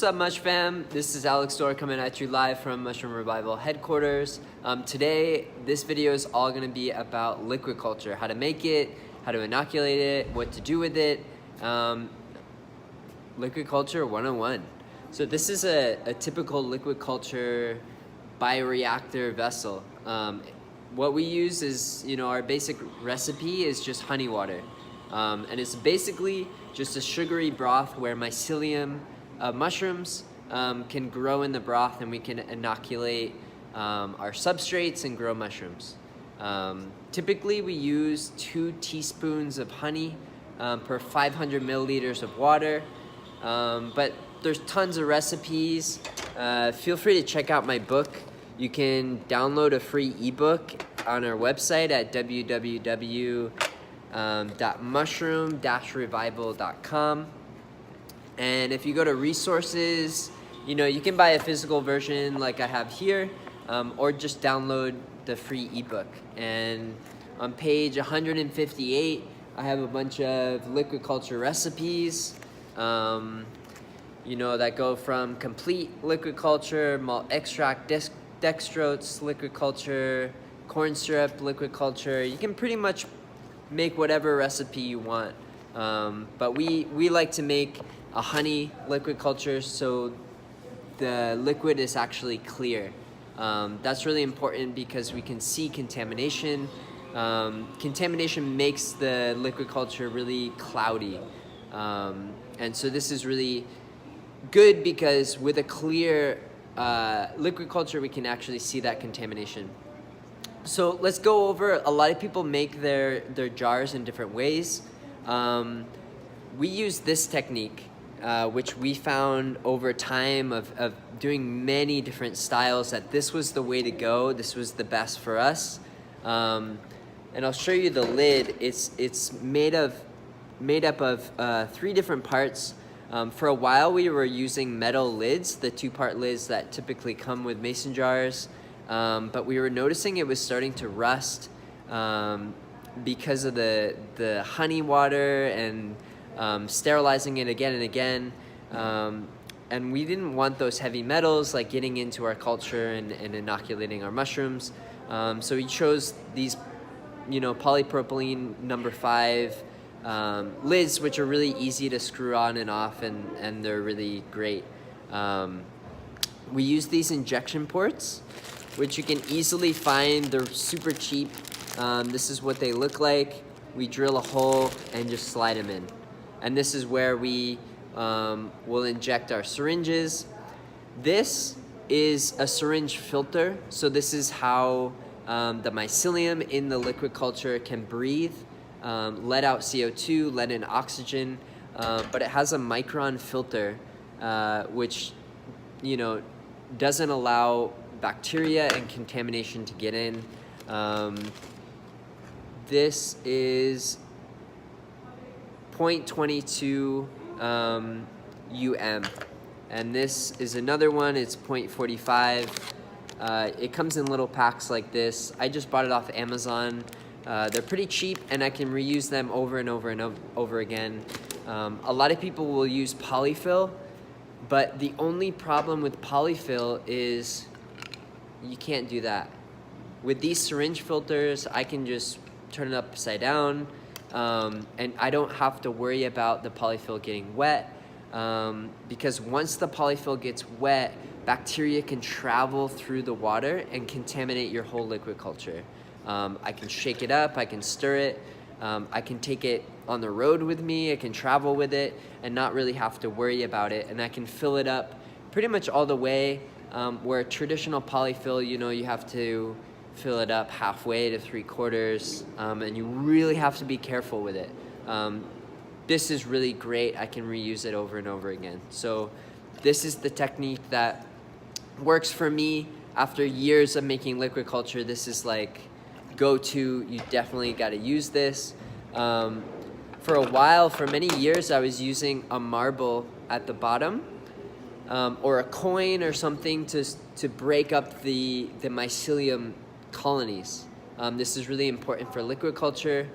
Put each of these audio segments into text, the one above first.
up, Mush fam? This is Alex Dorr coming at you live from Mushroom Revival headquarters. Today, this video is all going to be about liquid culture, how to make it, how to inoculate it, what to do with it. Liquid culture 101. So this is a typical liquid culture bioreactor vessel. What we use is, our basic recipe is just honey water. And it's basically just a sugary broth where mycelium mushrooms can grow in the broth, and we can inoculate our substrates and grow mushrooms. Typically we use 2 teaspoons of honey per 500 milliliters of water, but there's tons of recipes. Feel free to check out my book. You can download a free ebook on our website at www.mushroom-revival.com. And if you go to resources, you can buy a physical version like I have here, or just download the free ebook. And on page 158, I have a bunch of liquid culture recipes, that go from complete liquid culture, malt extract, dextrose liquid culture, corn syrup liquid culture. You can pretty much make whatever recipe you want, but we like to make a honey liquid culture so the liquid is actually clear. That's really important because we can see contamination. Contamination makes the liquid culture really cloudy, and so this is really good because with a clear liquid culture we can actually see that contamination. So let's go over, a lot of people make their jars in different ways. We use this technique, which we found over time of doing many different styles, that this was the way to go. This was the best for us. And I'll show you the lid. It's made up of 3 different parts. For a while we were using metal lids, the 2-part lids that typically come with mason jars. But we were noticing it was starting to rust because of the honey water and sterilizing it again and again. And we didn't want those heavy metals like getting into our culture and inoculating our mushrooms. So we chose these, polypropylene number 5 lids, which are really easy to screw on and off, and they're really great. We use these injection ports, which you can easily find. They're super cheap. This is what they look like. We drill a hole and just slide them in. And this is where we will inject our syringes. This is a syringe filter. So this is how the mycelium in the liquid culture can breathe, let out CO2, let in oxygen, but it has a micron filter, which, doesn't allow bacteria and contamination to get in. This is 0.22 and this is another one. It's 0.45. It comes in little packs like this. I just bought it off Amazon. They're pretty cheap, and I can reuse them over and over and over again. A lot of people will use polyfill, but the only problem with polyfill is you can't do that. With these syringe filters, I can just turn it upside down, and I don't have to worry about the polyfill getting wet, because once the polyfill gets wet, bacteria can travel through the water and contaminate your whole liquid culture. I can shake it up, I can stir it, I can take it on the road with me, I can travel with it and not really have to worry about it, and I can fill it up pretty much all the way. Where traditional polyfill, you have to fill it up halfway to 3/4, and you really have to be careful with it. This is really great. I can reuse it over and over again. So this is the technique that works for me. After years of making liquid culture, this is like go-to. You definitely got to use this. For a while, for many years, I was using a marble at the bottom, or a coin or something to break up the mycelium colonies. This is really important for liquid culture.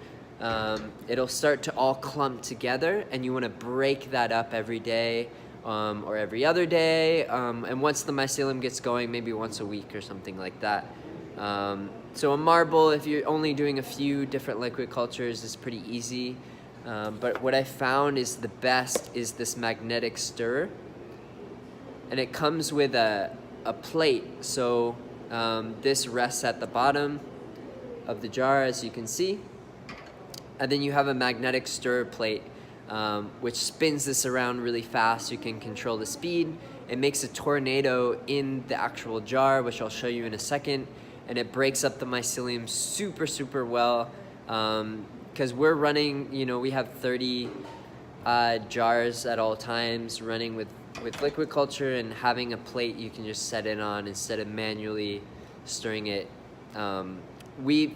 It'll start to all clump together, and you want to break that up every day. or every other day. And once the mycelium gets going, maybe once a week or something like that. So a marble, if you're only doing a few different liquid cultures, is pretty easy. But what I found is the best is this magnetic stirrer. And it comes with a plate. So this rests at the bottom of the jar, as you can see. And then you have a magnetic stirrer plate, which spins this around really fast. You can control the speed. It makes a tornado in the actual jar, which I'll show you in a second. And it breaks up the mycelium super, super well. Because we're running, we have 30 jars at all times running with liquid culture, and having a plate you can just set it on instead of manually stirring it. We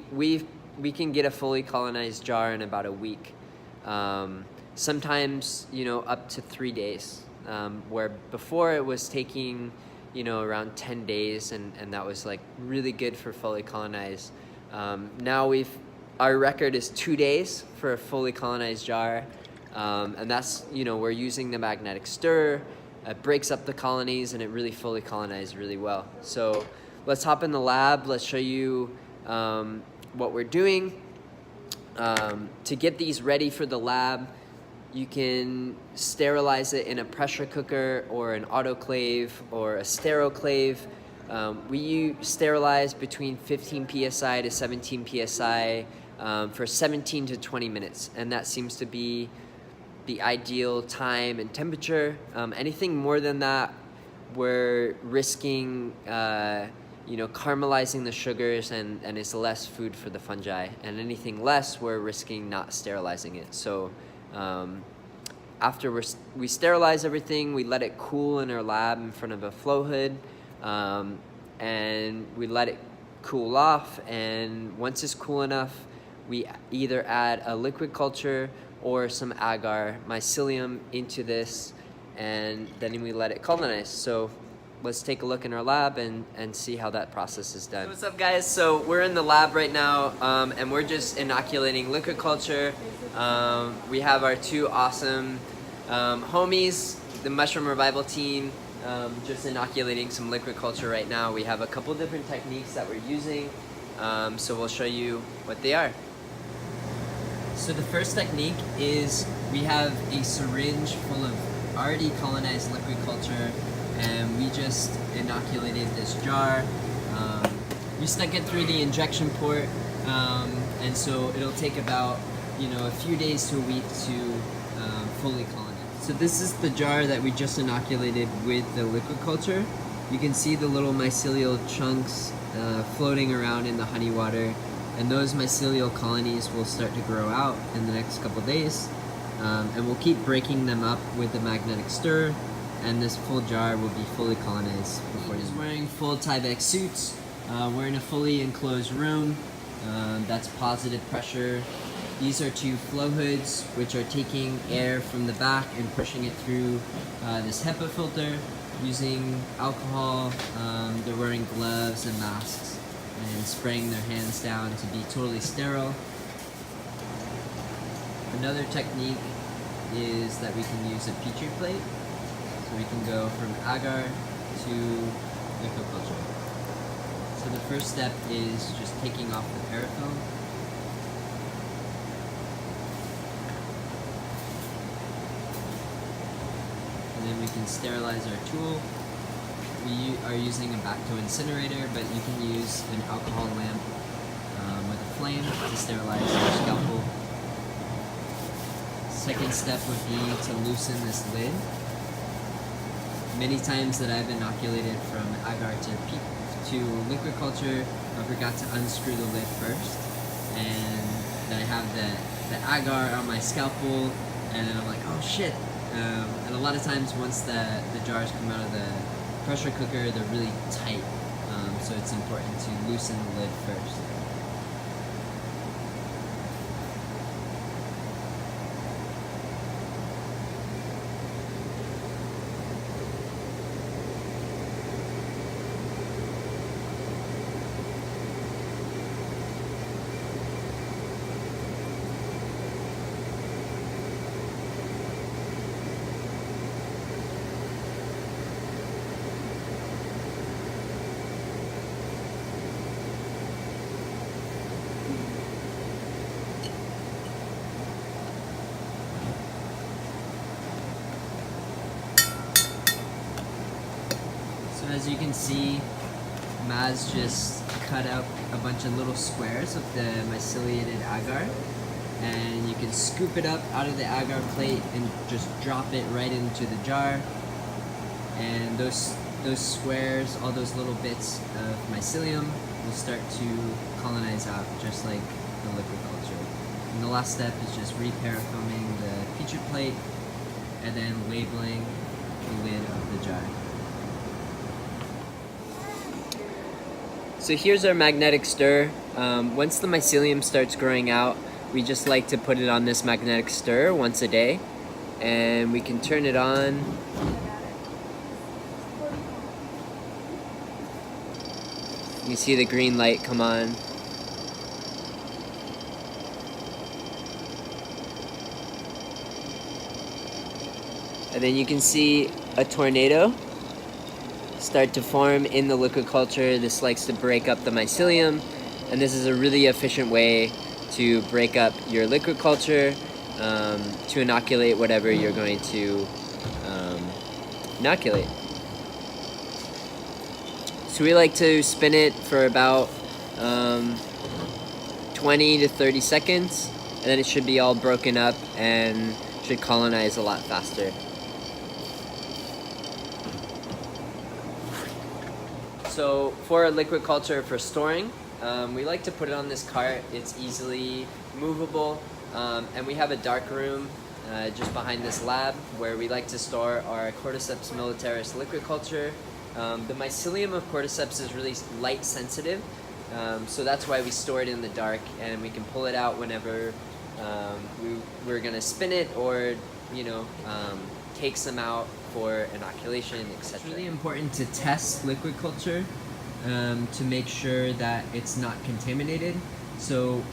can get a fully colonized jar in about a week. Sometimes, up to 3 days, where before it was taking, around 10 days, and that was like really good for fully colonized. Now our record is 2 days for a fully colonized jar. And that's, we're using the magnetic stir. It breaks up the colonies, and it really fully colonized really well. So let's hop in the lab. Let's show you what we're doing. To get these ready for the lab, you can sterilize it in a pressure cooker or an autoclave or a steroclave. We sterilize between 15 psi to 17 psi for 17 to 20 minutes, and that seems to be the ideal time and temperature. Anything more than that, we're risking caramelizing the sugars, and it's less food for the fungi. And anything less, we're risking not sterilizing it. So after we sterilize everything, we let it cool in our lab in front of a flow hood, and we let it cool off. And once it's cool enough, we either add a liquid culture or some agar mycelium into this, and then we let it colonize. So let's take a look in our lab and see how that process is done. What's up, guys? So we're in the lab right now, and we're just inoculating liquid culture. We have our two awesome homies, the Mushroom Revival team, just inoculating some liquid culture right now. We have a couple different techniques that we're using, so we'll show you what they are. So the first technique is we have a syringe full of already colonized liquid culture, and we just inoculated this jar. We stuck it through the injection port, and so it'll take about a few days to a week to fully colonize. So this is the jar that we just inoculated with the liquid culture. You can see the little mycelial chunks floating around in the honey water. And those mycelial colonies will start to grow out in the next couple days. And we'll keep breaking them up with the magnetic stir, and this full jar will be fully colonized before he's wearing full Tyvek suits. We're in a fully enclosed room. That's positive pressure. These are two flow hoods, which are taking air from the back and pushing it through this HEPA filter using alcohol. They're wearing gloves and masks and spraying their hands down to be totally sterile. Another technique is that we can use a petri plate. So we can go from agar to liquid culture. So the first step is just taking off the parafilm. And then we can sterilize our tool. We are using a Bacto incinerator, but you can use an alcohol lamp with a flame to sterilize your scalpel. Second step would be to loosen this lid. Many times that I've inoculated from agar to liquid culture, I forgot to unscrew the lid first, and then I have the agar on my scalpel, and then I'm like, oh shit. And a lot of times once the jars come out of the pressure cooker, they're really tight, so it's important to loosen the lid first. As you can see, Maz just cut out a bunch of little squares of the myceliated agar, and you can scoop it up out of the agar plate and just drop it right into the jar. And those squares, all those little bits of mycelium will start to colonize out just like the liquid culture. And the last step is just re-parafoaming the petri plate and then labeling the lid of the jar. So here's our magnetic stir. Once the mycelium starts growing out, we just like to put it on this magnetic stir once a day, and we can turn it on. You see the green light come on. And then you can see a tornado start to form in the liquid culture. This likes to break up the mycelium, and this is a really efficient way to break up your liquid culture to inoculate whatever you're going to inoculate. So we like to spin it for about 20 to 30 seconds, and then it should be all broken up and should colonize a lot faster. So for a liquid culture for storing, we like to put it on this cart. It's easily movable, and we have a dark room just behind this lab where we like to store our Cordyceps militaris liquid culture. The mycelium of Cordyceps is really light sensitive, so that's why we store it in the dark, and we can pull it out whenever we're gonna spin it or take some out for inoculation, etc. It's really important to test liquid culture to make sure that it's not contaminated. So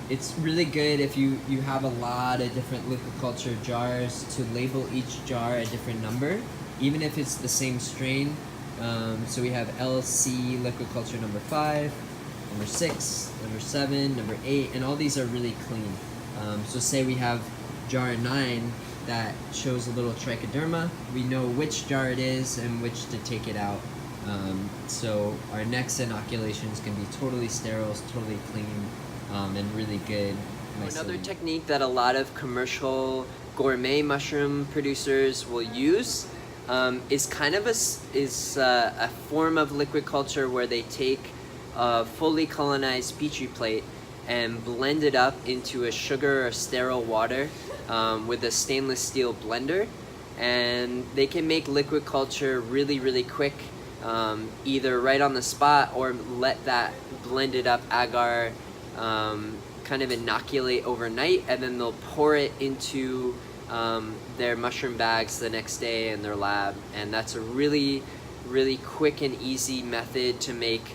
it's really good if you have a lot of different liquid culture jars to label each jar a different number, even if it's the same strain. So we have LC liquid culture number 5, number 6, number 7, number 8, and all these are really clean. So say we have jar 9 that shows a little trichoderma, we know which jar it is and which to take it out. So our next inoculations can be totally sterile, totally clean, and really good. Another technique that a lot of commercial gourmet mushroom producers will use is kind of a form of liquid culture where they take a fully colonized petri plate and blend it up into a sugar or sterile water with a stainless steel blender, and they can make liquid culture really quick, either right on the spot or let that blended up agar kind of inoculate overnight, and then they'll pour it into their mushroom bags the next day in their lab. And that's a really quick and easy method to make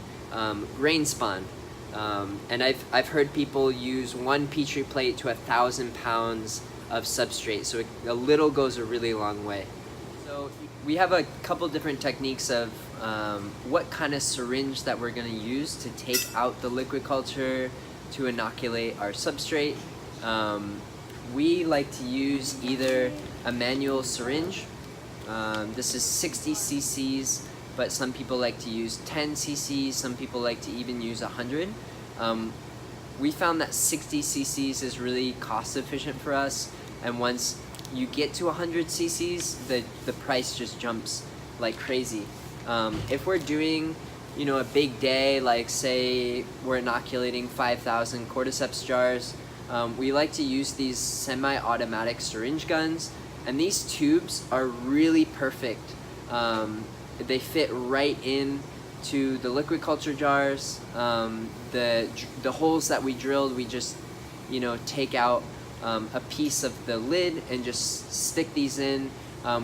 grain spawn. And I've heard people use 1 petri plate to 1,000 pounds of substrate, so a little goes a really long way. So we have a couple different techniques of what kind of syringe that we're going to use to take out the liquid culture to inoculate our substrate. We like to use either a manual syringe. This is 60 cc's, but some people like to use 10 cc's, some people like to even use 100. We found that 60 cc's is really cost efficient for us, and once you get to 100 cc's, the price just jumps like crazy. If we're doing a big day, like say we're inoculating 5,000 cordyceps jars, we like to use these semi-automatic syringe guns, and these tubes are really perfect. They fit right in to the liquid culture jars. The holes that we drilled, we just take out a piece of the lid and just stick these in.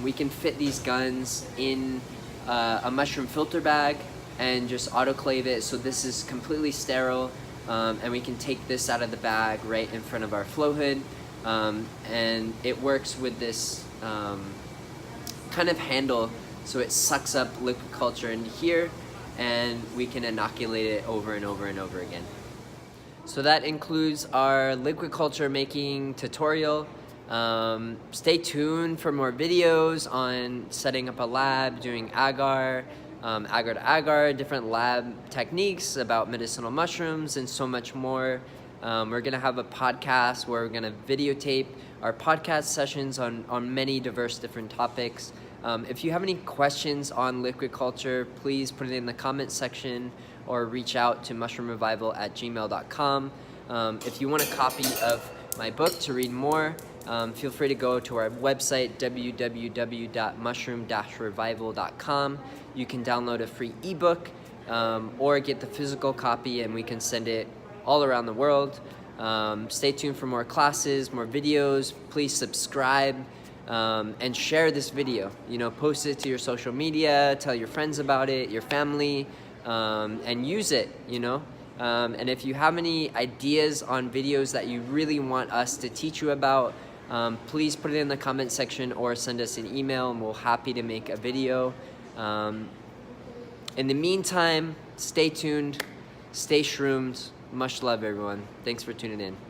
We can fit these guns in a mushroom filter bag and just autoclave it, so this is completely sterile, and we can take this out of the bag right in front of our flow hood, and it works with this kind of handle, so it sucks up liquid culture into here, and we can inoculate it over and over and over again. So that includes our liquid culture making tutorial. Stay tuned for more videos on setting up a lab, doing agar, agar to agar, different lab techniques about medicinal mushrooms, and so much more. We're gonna have a podcast where we're gonna videotape our podcast sessions on many diverse different topics. If you have any questions on liquid culture, please put it in the comment section or reach out to mushroomrevival@gmail.com. If you want a copy of my book to read more, feel free to go to our website, www.mushroom-revival.com. You can download a free ebook or get the physical copy, and we can send it all around the world. Stay tuned for more classes, more videos. Please subscribe and share this video. Post it to your social media, tell your friends about it, your family, and use it, and if you have any ideas on videos that you really want us to teach you about, please put it in the comment section or send us an email, and we're happy to make a video. In the meantime, stay tuned, stay shroomed. Much love, everyone. Thanks for tuning in.